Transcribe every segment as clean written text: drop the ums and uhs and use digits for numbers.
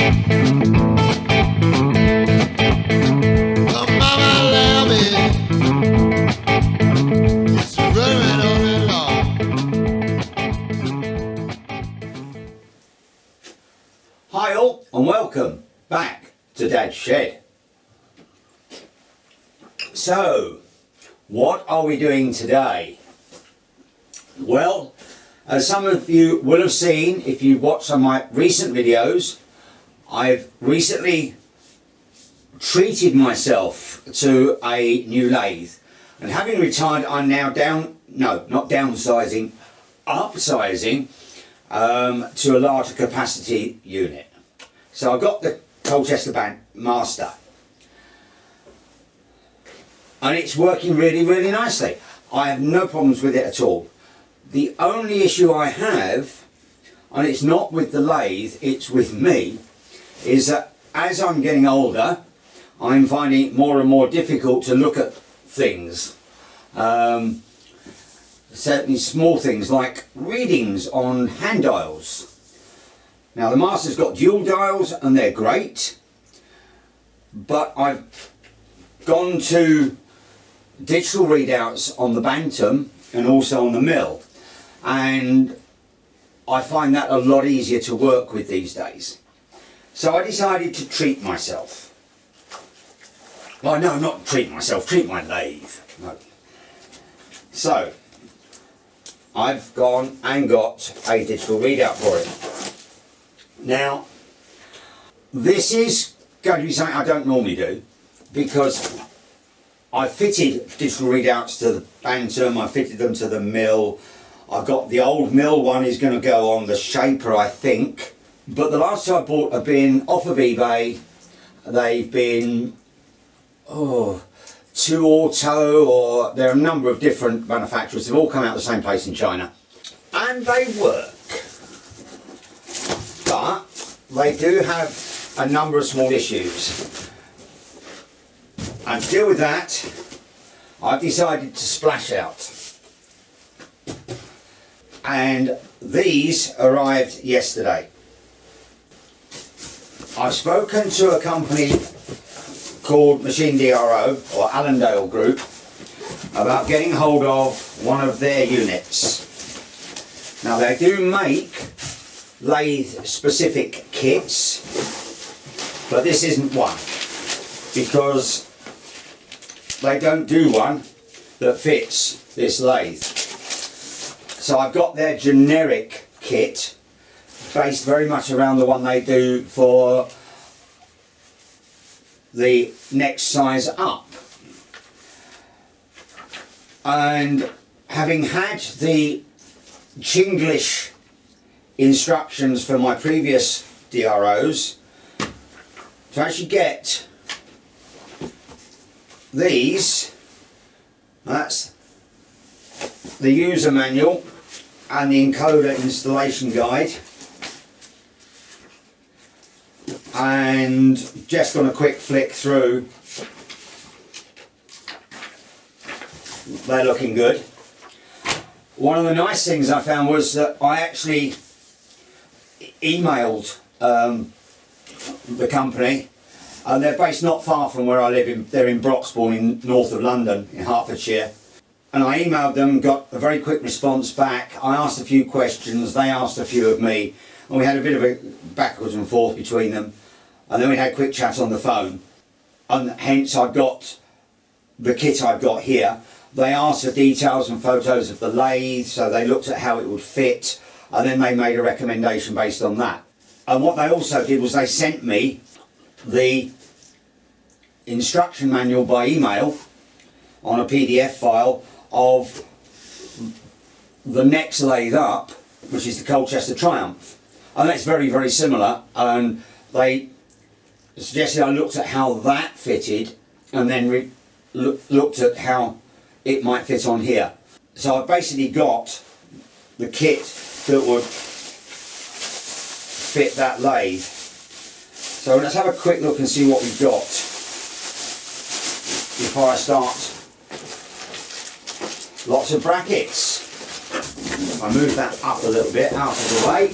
Hi all, and welcome back to Dad's Shed. So, what are we doing today? Well, as some of you will have seen if you've watched some of my recent videos, I've recently treated myself to a new lathe. And having retired, I'm now upsizing to a larger capacity unit. So I've got the Colchester Master, and it's working really nicely. I have no problems with it at all. The only issue I have, and it's not with the lathe, it's with me, is that as I'm getting older, I'm finding it more and more difficult to look at things. Certainly small things like readings on hand dials. Now the Master's got dual dials and they're great, but I've gone to digital readouts on the Bantam and also on the mill, and I find that a lot easier to work with these days. So I decided to treat myself. Well, no, not treat myself, treat my lathe. No. So I've gone and got a digital readout for it. Now, this is going to be something I don't normally do, because I fitted digital readouts to the Bantam, I fitted them to the mill. I've got the old mill one is going to go on the Shaper, I think. But the last two I bought have been off of eBay. They've been, Two Auto, or there are a number of different manufacturers. They've all come out of the same place in China, and they work, but they do have a number of small issues, and to deal with that I've decided to splash out, and these arrived yesterday. I've spoken to a company called Machine DRO, or Allendale group, about getting hold of one of their units. Now they do make lathe specific kits, but this isn't one, because they don't do one that fits this lathe. So I've got their generic kit based very much around the one they do for the next size up. And having had the Chinglish instructions for my previous DROs, to actually get these, that's the user manual and the encoder installation guide, and just on a quick flick through, they're looking good. One of the nice things I found was that I actually emailed the company, and they're based not far from where I live. They're in Broxbourne, in north of London, in Hertfordshire. And I emailed them, got a very quick response back. I asked a few questions, they asked a few of me, and we had a bit of a backwards and forth between them. And then we had a quick chat on the phone, and hence I've got the kit I've got here. They asked for details and photos of the lathe, so they looked at how it would fit, and then they made a recommendation based on that. And what they also did was they sent me the instruction manual by email on a PDF file of the next lathe up, which is the Colchester Triumph. And that's very similar, and they suggested I looked at how that fitted, and then looked at how it might fit on here. So I've basically got the kit that would fit that lathe. So let's have a quick look and see what we've got before I start. Lots of brackets. If I move that up a little bit out of the way,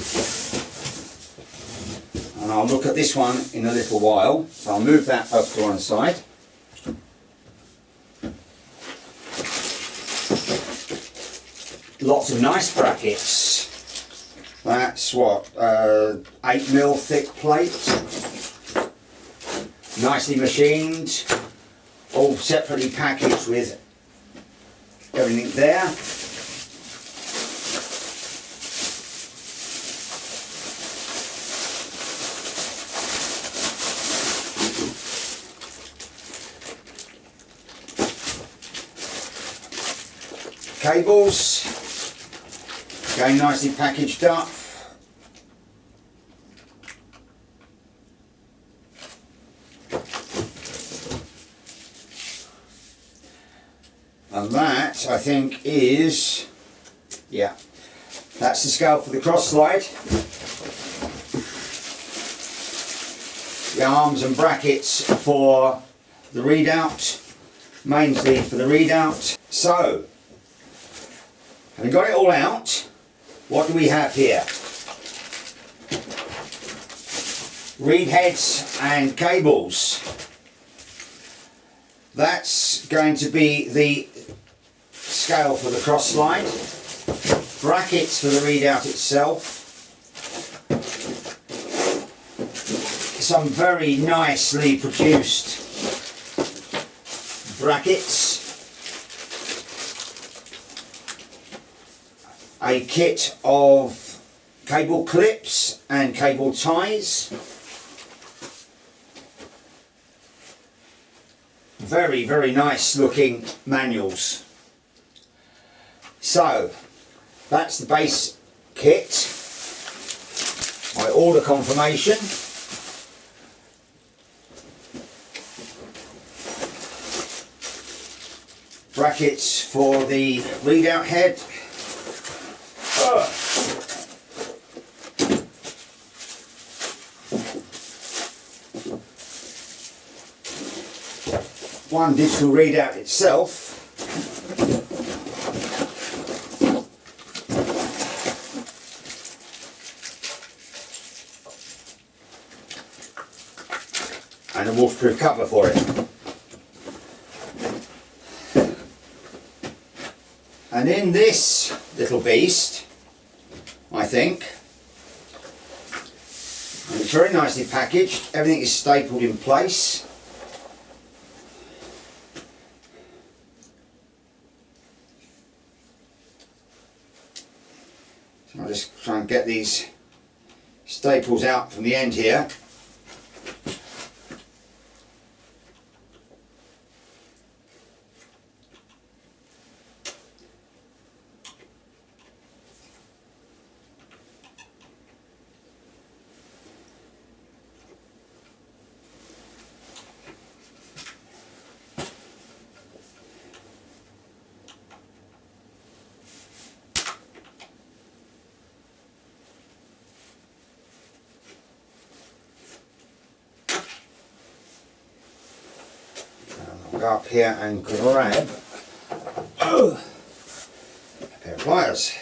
and and I'll look at this one in a little while, so I'll move that up to one side. Lots of nice brackets. That's what, 8mm thick plate, nicely machined, all separately packaged with everything there. Cables, again nicely packaged up. And that, I think, is, yeah, that's the scale for the cross slide. The arms and brackets for the readout, mainly for the readout. So, having got it all out, what do we have here? Reed heads and cables. That's going to be the scale for the cross slide. Brackets for the readout itself. Some very nicely produced brackets. A kit of cable clips and cable ties. Very, very nice looking manuals. So, that's the base kit. My order confirmation. Brackets for the readout head. One digital readout itself. And a waterproof cover for it. And in this little beast, I think, and it's very nicely packaged, everything is stapled in place. So I'll just try and get these staples out from the end here. Go up here and grab a pair of pliers.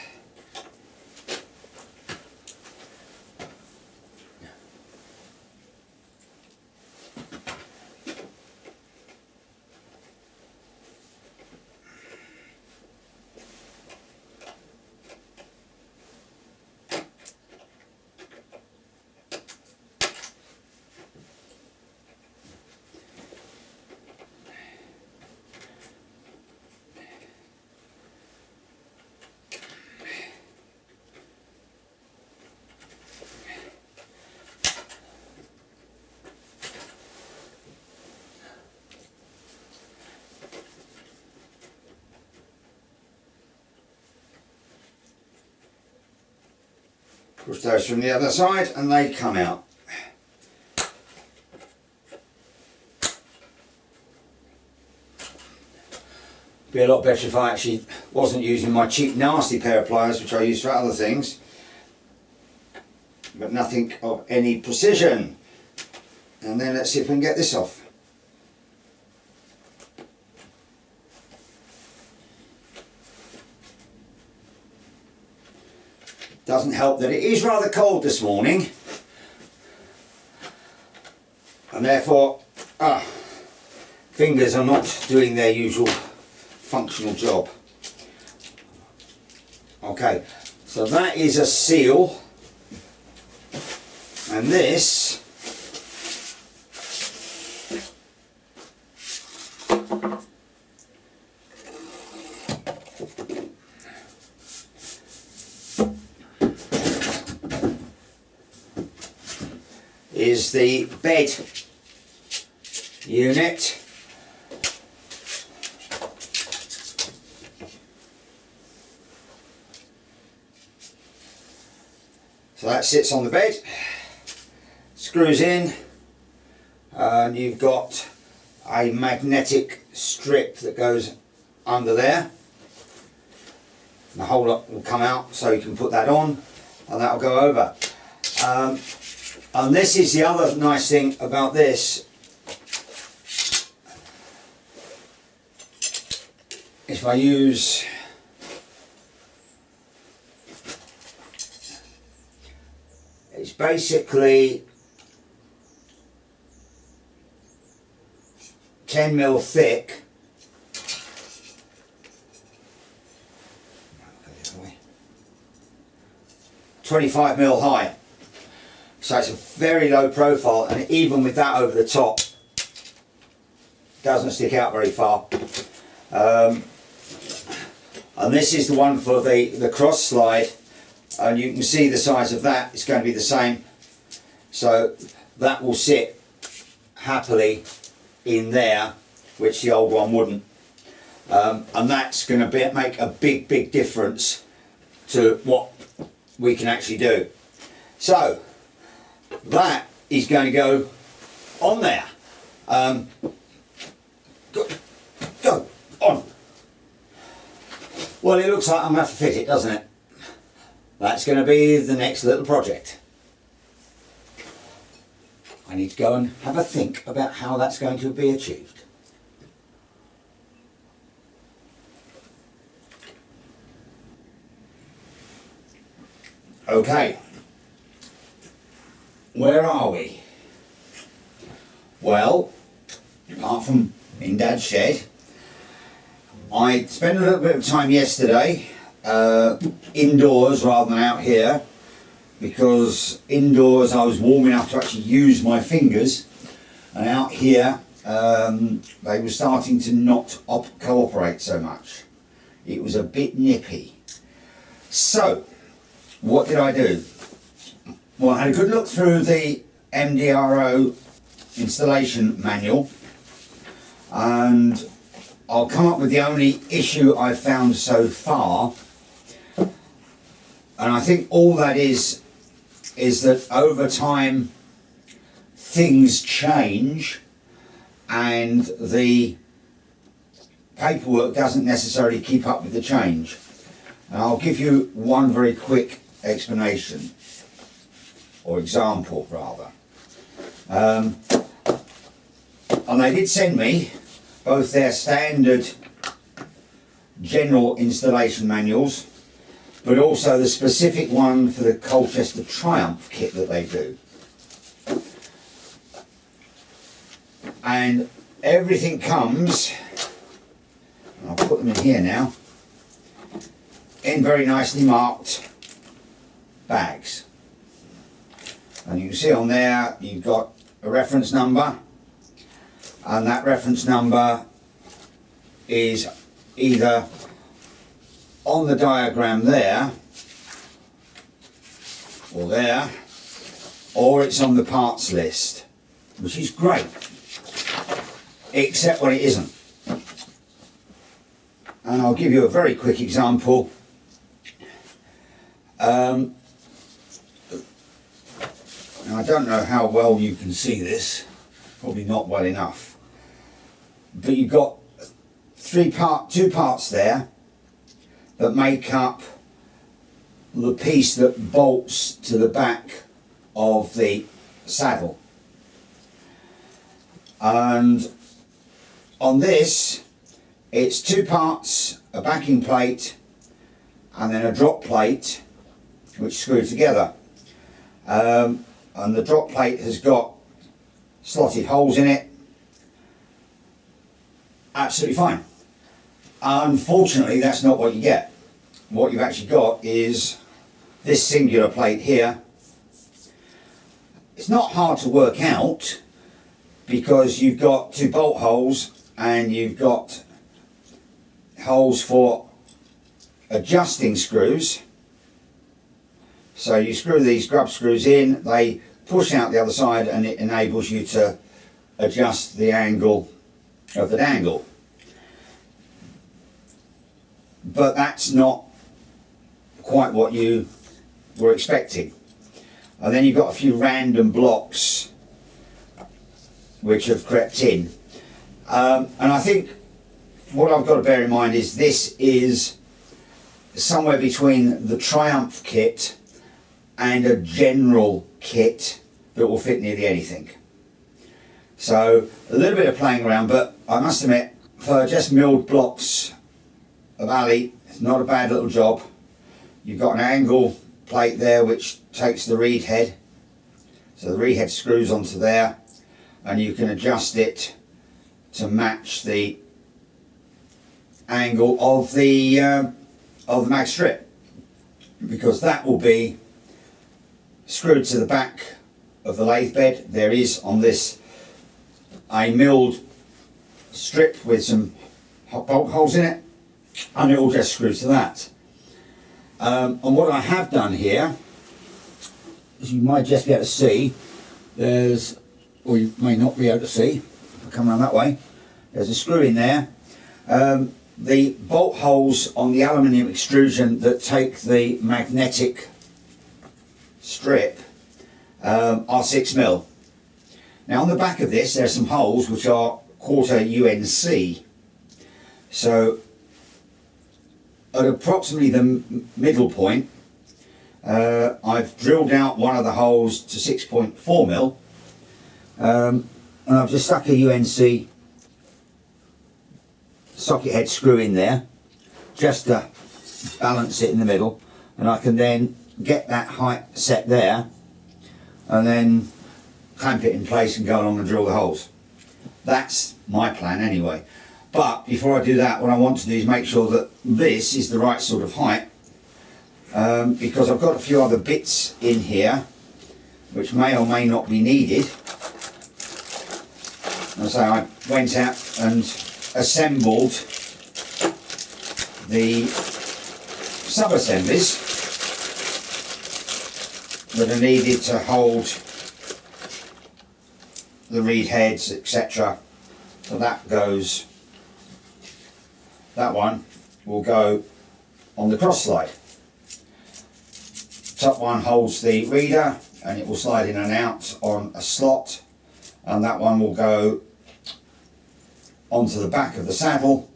Push those from the other side and they come out. Be a lot better if I actually wasn't using my cheap nasty pair of pliers, which I use for other things, but nothing of any precision. And then let's see if we can get this off. Doesn't help that it is rather cold this morning. and therefore fingers are not doing their usual functional job. Okay, so that is a seal, and this is the bed unit. So that sits on the bed, screws in, and you've got a magnetic strip that goes under there. The whole lot will come out, so you can put that on and that'll go over. And this is the other nice thing about this. If I use it's basically 10mm thick. 25mm high. So it's a very low profile, and even with that over the top, doesn't stick out very far. And this is the one for the cross slide, and you can see the size of that. It's going to be the same. So that will sit happily in there, which the old one wouldn't. And that's going to make a big difference to what we can actually do. So that is going to go on there. Go on. Well, it looks like I'm going to have to fit it, doesn't it? That's going to be the next little project. I need to go and have a think about how that's going to be achieved. Okay, where are we? Well, apart from in Dad's shed, I spent a little bit of time yesterday indoors rather than out here, because indoors I was warm enough to actually use my fingers, and out here they were starting to not cooperate so much. It was a bit nippy. So what did I do? Well, I had a good look through the M-DRO installation manual, and I'll come up with the only issue I've found so far, and I think all that is that over time things change and the paperwork doesn't necessarily keep up with the change. And I'll give you one very quick explanation, or example rather. And they did send me both their standard general installation manuals, but also the specific one for the Colchester Triumph kit that they do. And everything comes, and I'll put them in here now, in very nicely marked bags. And you can see on there you've got a reference number, and that reference number is either on the diagram there, or it's on the parts list, which is great, except when it isn't. And I'll give you a very quick example. And I don't know how well you can see this, probably not well enough, but you've got two parts there that make up the piece that bolts to the back of the saddle. And on this, it's two parts, a backing plate and then a drop plate which screw together. And the drop plate has got slotted holes in it. Absolutely fine. Unfortunately, that's not what you get. What you've actually got is this singular plate here. It's not hard to work out because you've got 2 bolt holes and you've got holes for adjusting screws. So you screw these grub screws in, they push out the other side, and it enables you to adjust the angle of the dangle. But that's not quite what you were expecting. And then you've got a few random blocks which have crept in. And I think what I've got to bear in mind is this is somewhere between the Triumph kit and a general kit that will fit nearly anything. So a little bit of playing around, but I must admit, for just milled blocks of alley, it's not a bad little job. You've got an angle plate there which takes the reed head, so the reed head screws onto there, and you can adjust it to match the angle of the mag strip, because that will be screwed to the back of the lathe bed. There is on this a milled strip with some bolt holes in it, and it all just screws to that. And what I have done here, as you might just be able to see, there's, or you may not be able to see, if I come around that way, there's a screw in there. The bolt holes on the aluminium extrusion that take the magnetic strip are 6mm. Now on the back of this there are some holes which are 1/4 UNC. So at approximately the middle point, I've drilled out one of the holes to 6.4mm, and I've just stuck a UNC socket head screw in there just to balance it in the middle, and I can then get that height set there and then clamp it in place and go along and drill the holes. That's my plan anyway. But before I do that, what I want to do is make sure that this is the right sort of height, because I've got a few other bits in here which may or may not be needed. And so I went out and assembled the sub-assemblies that are needed to hold the reed heads, etc. So that goes, that one will go on the cross slide. Top one holds the reader and it will slide in and out on a slot, and that one will go onto the back of the saddle,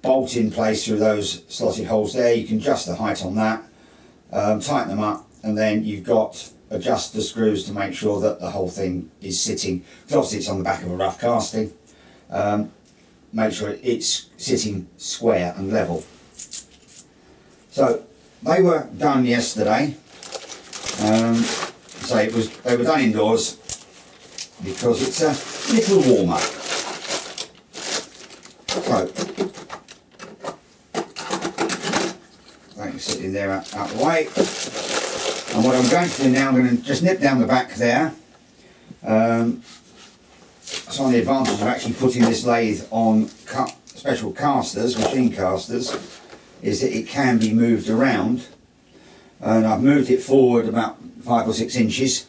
bolt in place through those slotted holes there. You can adjust the height on that, tighten them up, and then you've got adjuster screws to make sure that the whole thing is sitting, because obviously it's on the back of a rough casting. Make sure it's sitting square and level. So they were done yesterday. So they were done indoors because it's a little warmer. So they can sit in there out the way. And what I'm going to do now, I'm going to just nip down the back there. Some of the advantages of actually putting this lathe on special casters, machine casters, is that it can be moved around. And I've moved it forward about 5 or 6 inches.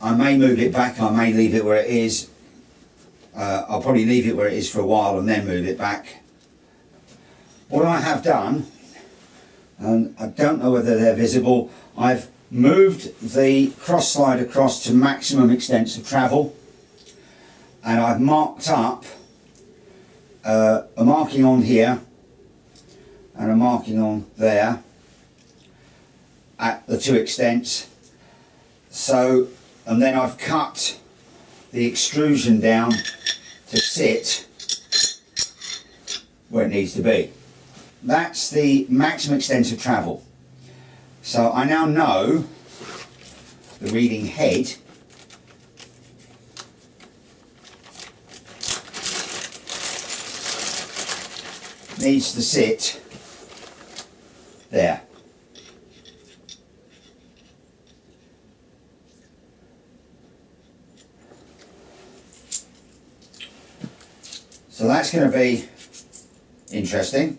I may move it back, I may leave it where it is. I'll probably leave it where it is for a while and then move it back. What I have done, and I don't know whether they're visible, I've moved the cross slide across to maximum extents of travel, and I've marked up a marking on here and a marking on there at the 2 extents. So, and then I've cut the extrusion down to sit where it needs to be. That's the maximum extent of travel. So I now know the reading head needs to sit there. So that's going to be interesting.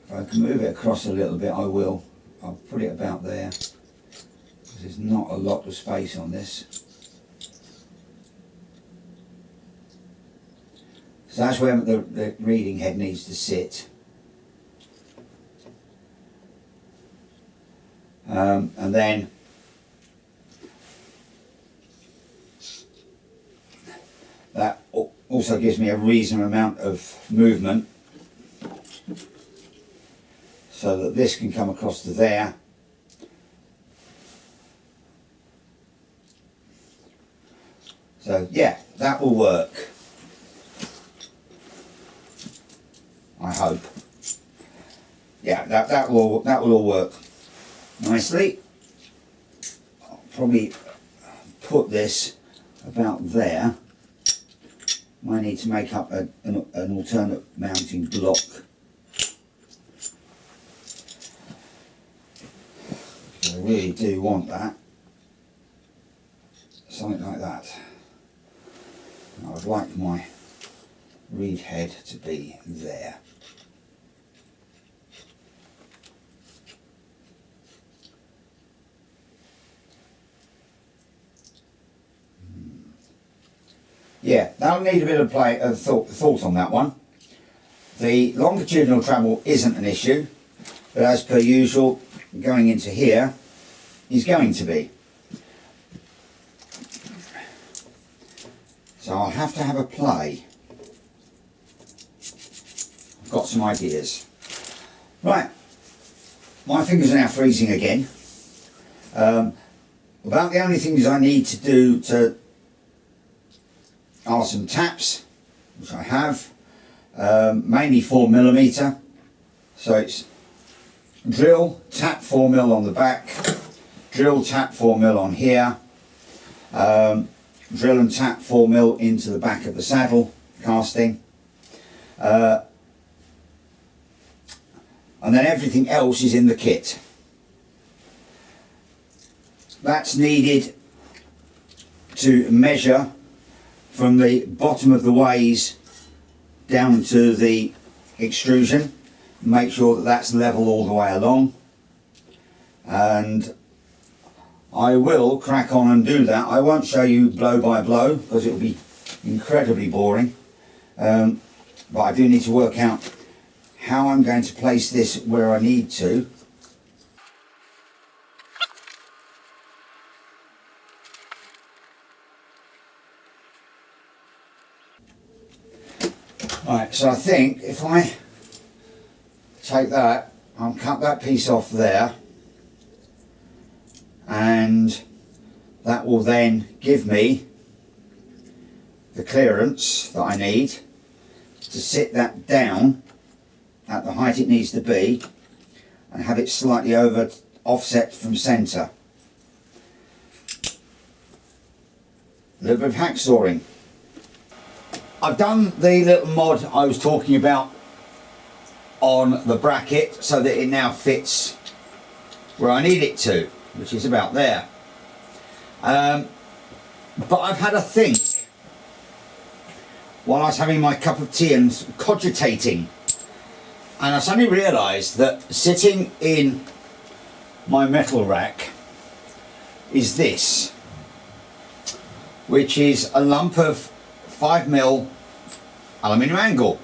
If I can move it across a little bit, I will. I'll put it about there, because there's not a lot of space on this. So that's where the reading head needs to sit. And then that also gives me a reasonable amount of movement, so that this can come across to there. So yeah, that will work, I hope. Yeah, that will all work nicely. I'll probably put this about there. Might need to make up an alternate mounting block. I really do want that. Something like that. I would like my read head to be there. Yeah, that'll need a bit of thought on that one. The longitudinal travel isn't an issue, but as per usual, going into here is going to be. So I'll have to have a play. I've got some ideas. Right, my fingers are now freezing again. About the only things I need to do are some taps, which I have, mainly 4mm. So it's drill, tap 4mm on the back, drill, tap 4mm on here, drill and tap 4mm into the back of the saddle casting, and then everything else is in the kit. That's needed to measure from the bottom of the ways down to the extrusion, make sure that that's level all the way along, and I will crack on and do that. I won't show you blow by blow because it will be incredibly boring, but I do need to work out how I'm going to place this where I need to. Right, so I think if I take that, I'll cut that piece off there, and that will then give me the clearance that I need to sit that down at the height it needs to be and have it slightly offset from centre. A little bit of hacksawing. I've done the little mod I was talking about on the bracket so that it now fits where I need it to, which is about there. But I've had a think while I was having my cup of tea and cogitating, and I suddenly realised that sitting in my metal rack is this, which is a lump of 5mm aluminium angle,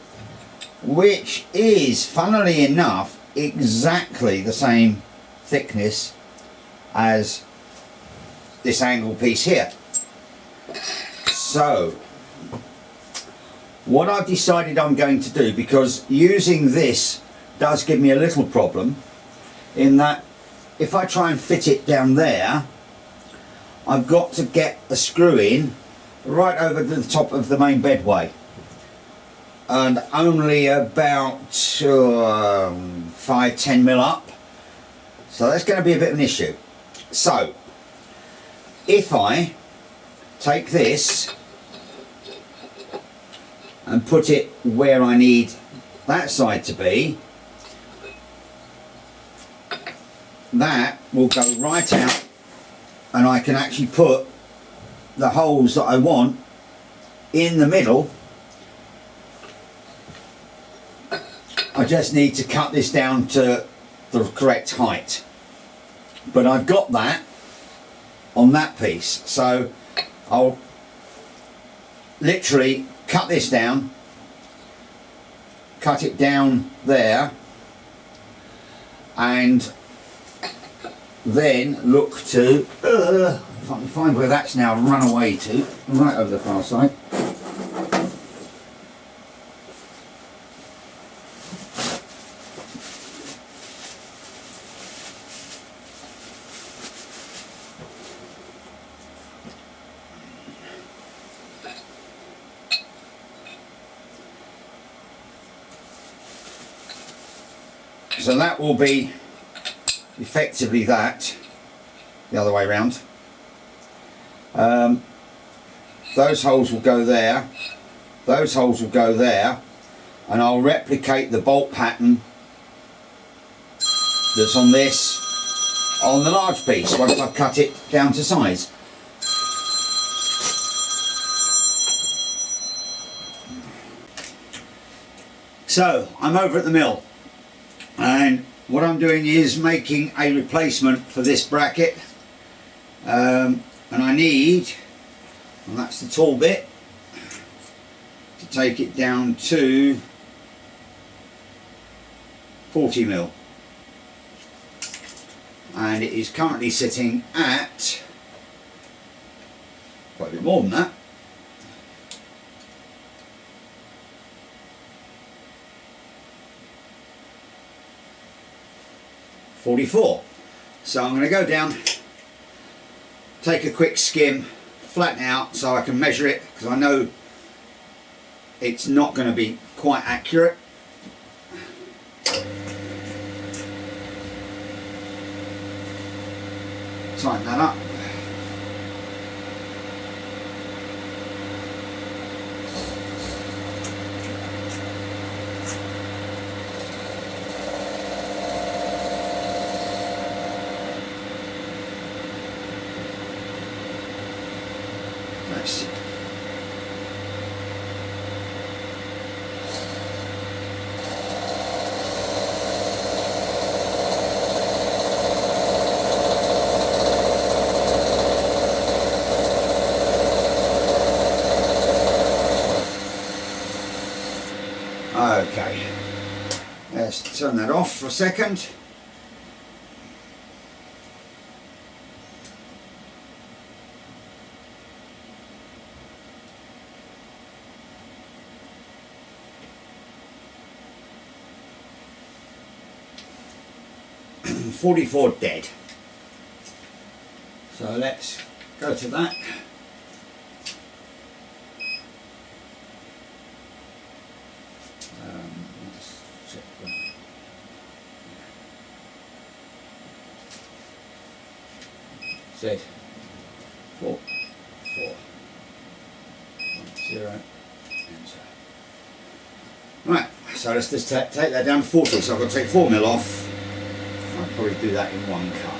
which is, funnily enough, exactly the same thickness as this angle piece here. So what I've decided I'm going to do, because using this does give me a little problem in that if I try and fit it down there, I've got to get a screw in right over to the top of the main bedway, and only about 5-10 mil up, so that's going to be a bit of an issue. So if I take this and put it where I need that side to be, that will go right out and I can actually put the holes that I want in the middle. I just need to cut this down to the correct height, but I've got that on that piece, so I'll literally cut this down, cut it down there, and then look to if I can find where that's now run away to, right over the far side. So that will be effectively that, the other way around. Those holes will go there, those holes will go there, and I'll replicate the bolt pattern that's on this on the large piece once I've cut it down to size. So I'm over at the mill, and what I'm doing is making a replacement for this bracket, and I need, and that's the tall bit, to take it down to 40 mil, and it is currently sitting at quite a bit more than that. .44. So I'm going to go down, take a quick skim, flatten out so I can measure it, because I know it's not going to be quite accurate. Tighten that up. Nice. Okay, let's turn that off for a second. .44 dead. So let's go to that. Let's check that. Z 4 4 0 enter. Right, so let's just take that down to 40. So I've got to take 4 mil off. I'll probably do that in one cut.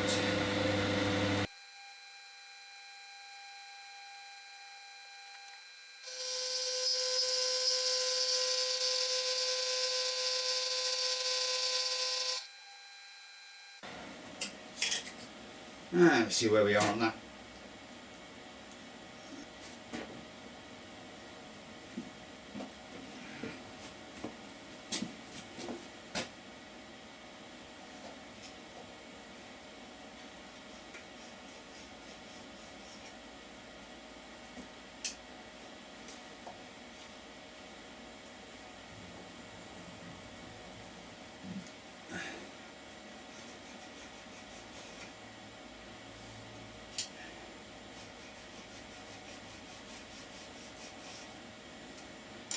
Let's see where we are on that.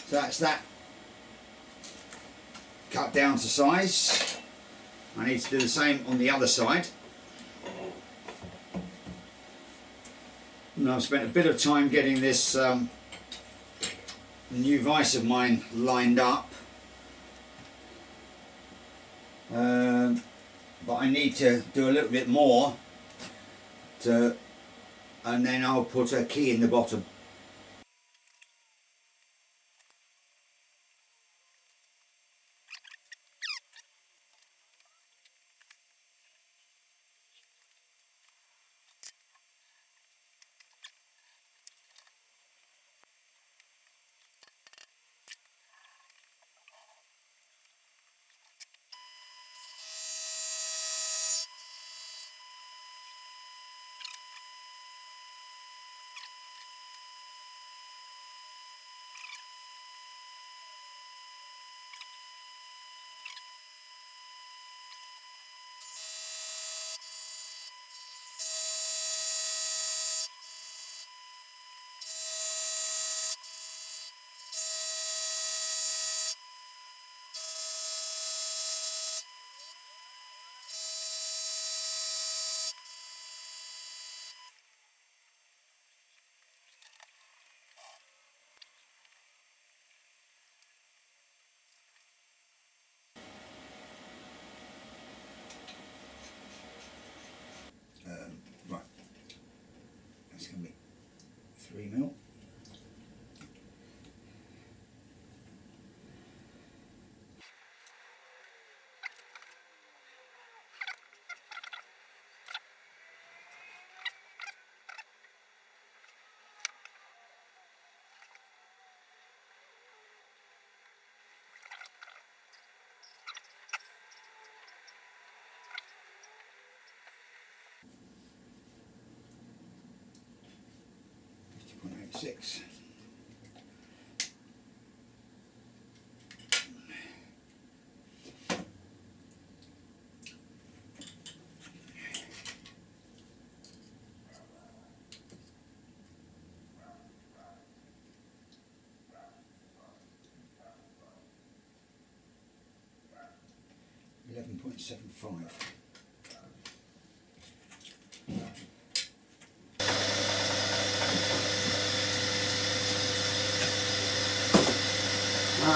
So that's that cut down to size. I need to do the same on the other side. And I've spent a bit of time getting this new vise of mine lined up. But I need to do a little bit more and then I'll put a key in the bottom. Right, that's going to be 3mm. Six. .75.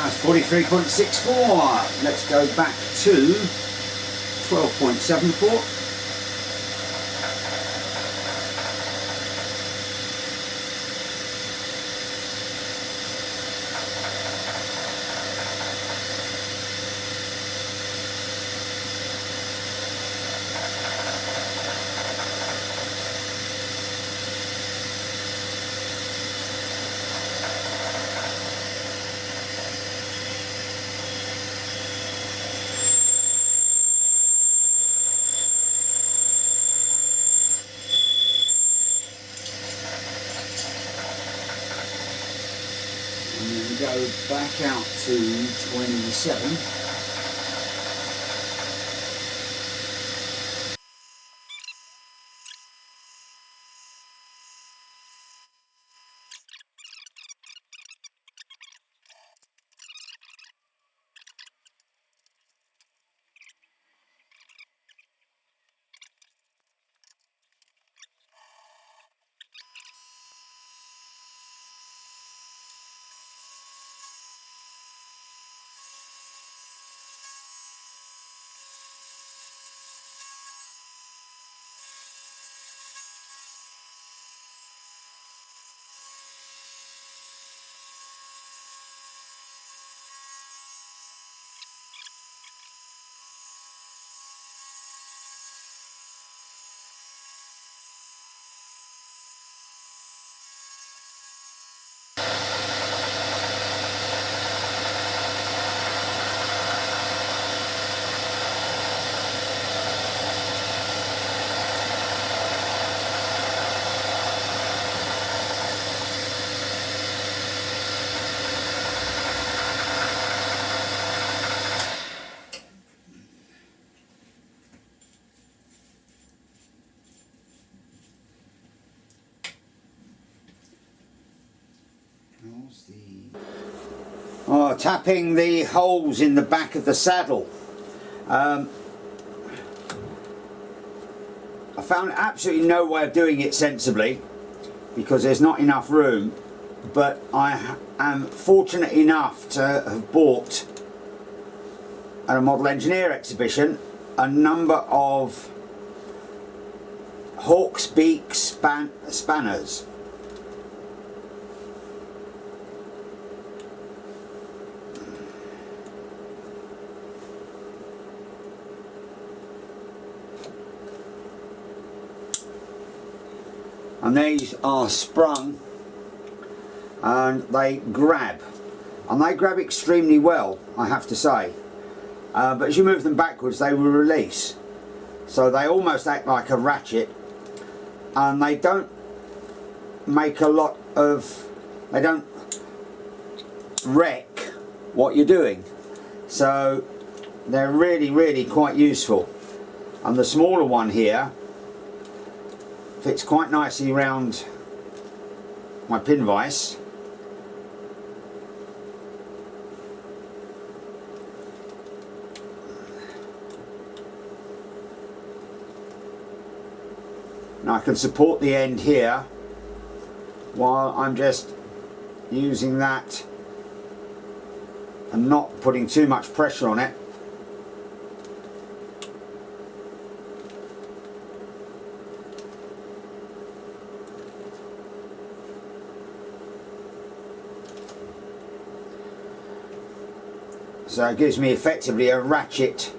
It's 43.64. Let's go back to 12.74. Go back out to 27. Oh, tapping the holes in the back of the saddle. I found absolutely no way of doing it sensibly because there's not enough room, but I am fortunate enough to have bought at a model engineer exhibition a number of Hawk's beak spanners. And these are sprung and they grab extremely well, I have to say, but as you move them backwards they will release, so they almost act like a ratchet, and they don't make a lot of, they don't wreck what you're doing, so they're really quite useful. And the smaller one here fits quite nicely around my pin vise. Now I can support the end here while I'm just using that and not putting too much pressure on it. So it gives me effectively a ratchet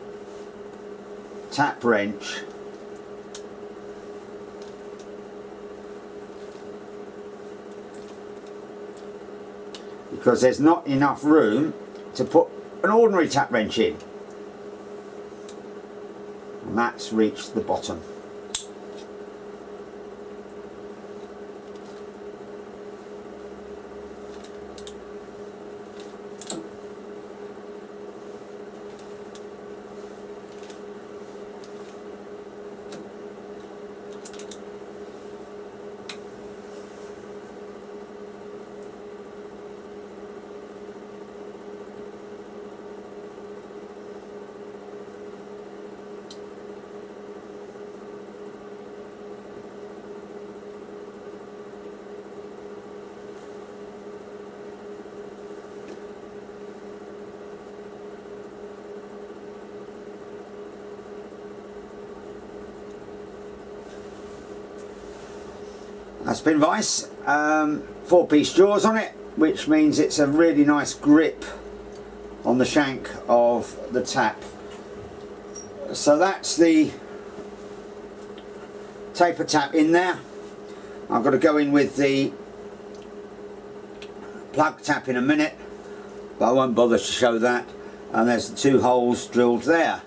tap wrench. Because there's not enough room to put an ordinary tap wrench in. And that's reached the bottom. A spin vise, 4-piece jaws on it, which means it's a really nice grip on the shank of the tap. So that's the taper tap in there. I've got to go in with the plug tap in a minute, but I won't bother to show that. And there's the 2 holes drilled there.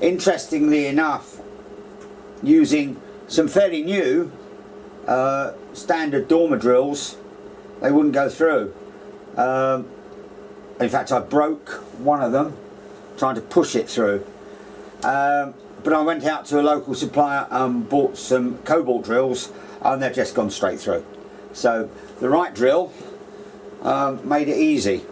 Interestingly enough, using some fairly new standard dormer drills, they wouldn't go through. In fact, I broke one of them trying to push it through. But I went out to a local supplier and bought some cobalt drills, and they've just gone straight through. So the right drill made it easy.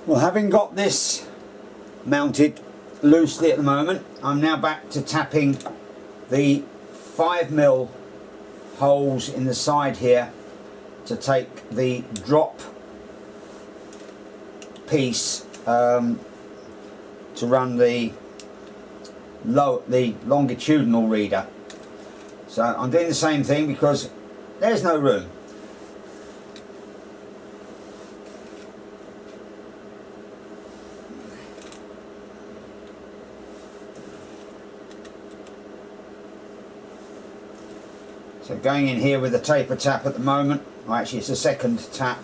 Well, having got this mounted loosely at the moment, I'm now back to tapping the 5mm holes in the side here to take the drop piece to run the longitudinal reader. So I'm doing the same thing because there's no room. So going in here with a taper tap at the moment, well, actually it's a second tap.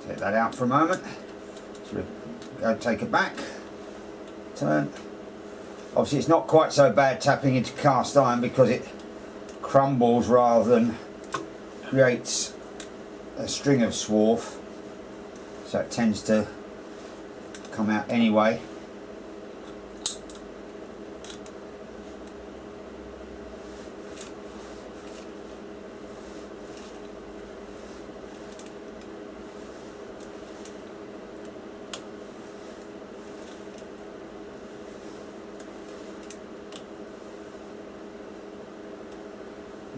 Take that out for a moment. Go take it back, turn. Obviously it's not quite so bad tapping into cast iron because it crumbles rather than creates a string of swarf, so it tends to come out anyway.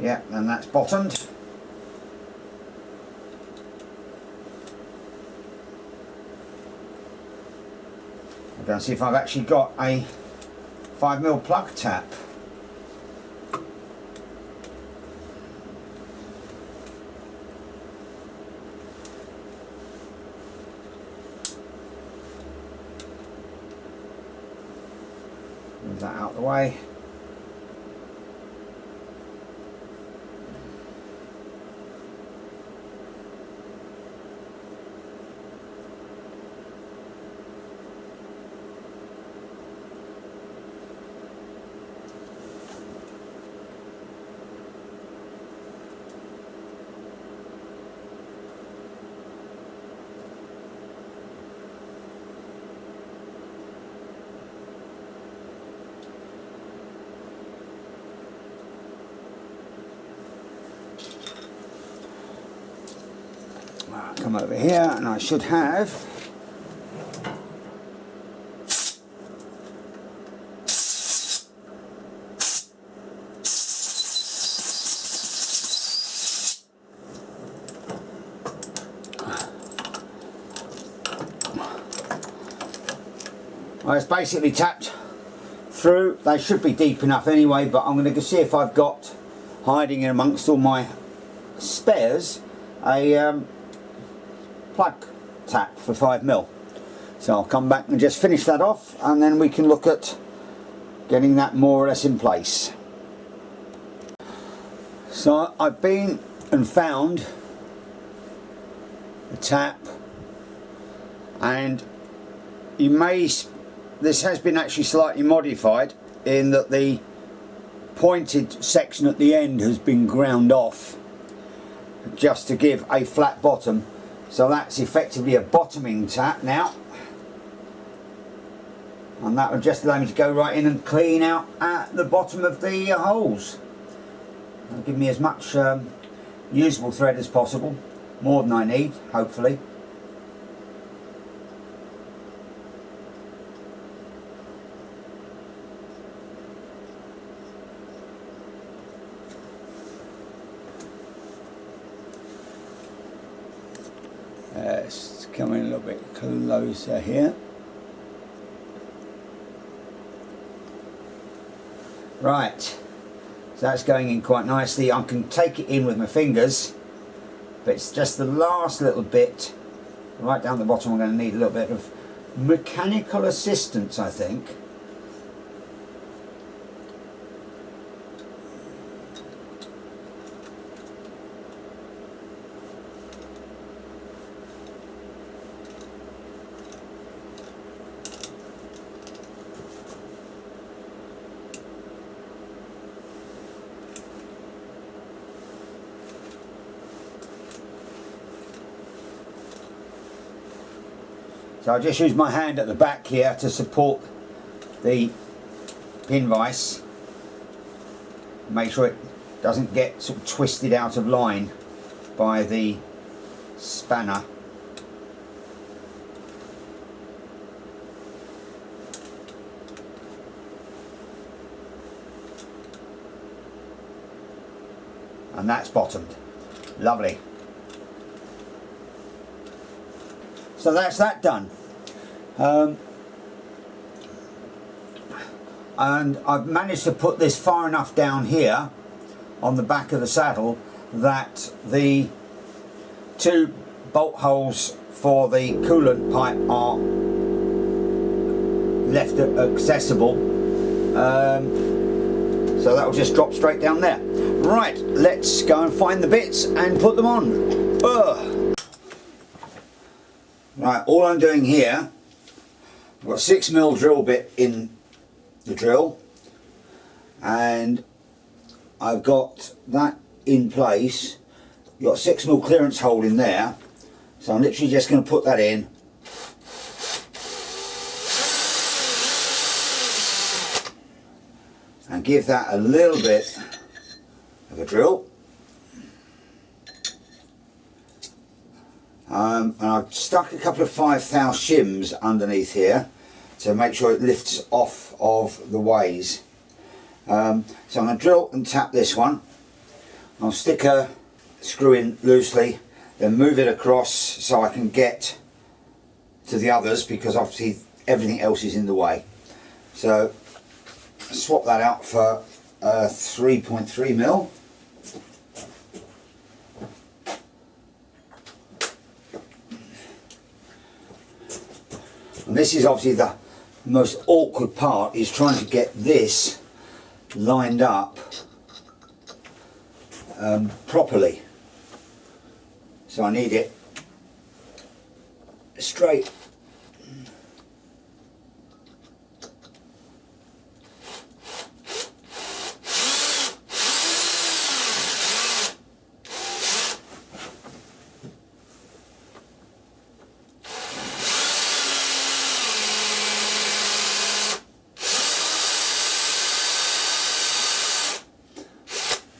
Yeah, and that's bottomed. I'm going to see if I've actually got a 5mm plug tap. Move that out of the way. Come over here and I should have it's basically tapped through. They should be deep enough anyway, but I'm going to see if I've got, hiding in amongst all my spares, a plug tap for 5mm. So I'll come back and just finish that off, and then we can look at getting that more or less in place. So I've been and found a tap, and this has been actually slightly modified in that the pointed section at the end has been ground off just to give a flat bottom. So that's effectively a bottoming tap now, and that would just allow me to go right in and clean out at the bottom of the holes. That'll give me as much usable thread as possible, more than I need, hopefully. Let's come in a little bit closer here. Right, so that's going in quite nicely. I can take it in with my fingers, but it's just the last little bit right down the bottom. I'm going to need a little bit of mechanical assistance, I think. So I'll just use my hand at the back here to support the pin vise. Make sure it doesn't get sort of twisted out of line by the spanner. And that's bottomed. Lovely. So that's that done. And I've managed to put this far enough down here on the back of the saddle that the two bolt holes for the coolant pipe are left accessible. So that will just drop straight down there. Right, let's go and find the bits and put them on. Right, all I'm doing here I've got a 6mm drill bit in the drill, and I've got that in place. You've got a 6mm clearance hole in there, so I'm literally just going to put that in. And give that a little bit of a drill. And I've stuck a couple of 5/1000 shims underneath here to make sure it lifts off of the ways. So I'm going to drill and tap this one. I'll stick a screw in loosely, then move it across so I can get to the others, because obviously everything else is in the way. So swap that out for 3.3mm. And this is obviously the most awkward part, is trying to get this lined up properly. So I need it straight.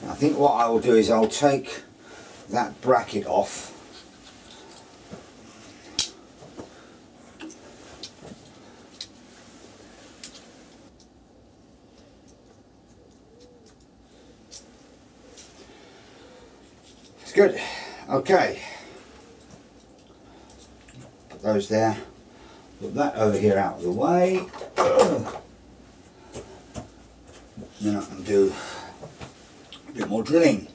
I think what I will do is I'll take that bracket off. It's good. Okay. Put those there. Put that over here out of the way. Then I can do a bit more drilling.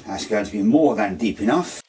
That's going to be more than deep enough.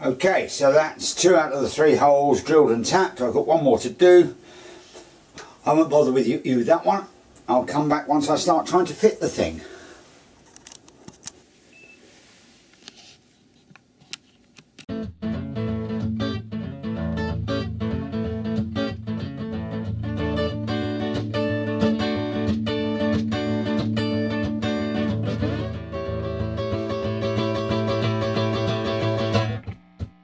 Okay, so that's 2 out of the 3 holes drilled and tapped. I've got one more to do. I won't bother with you with that one. I'll come back once I start trying to fit the thing.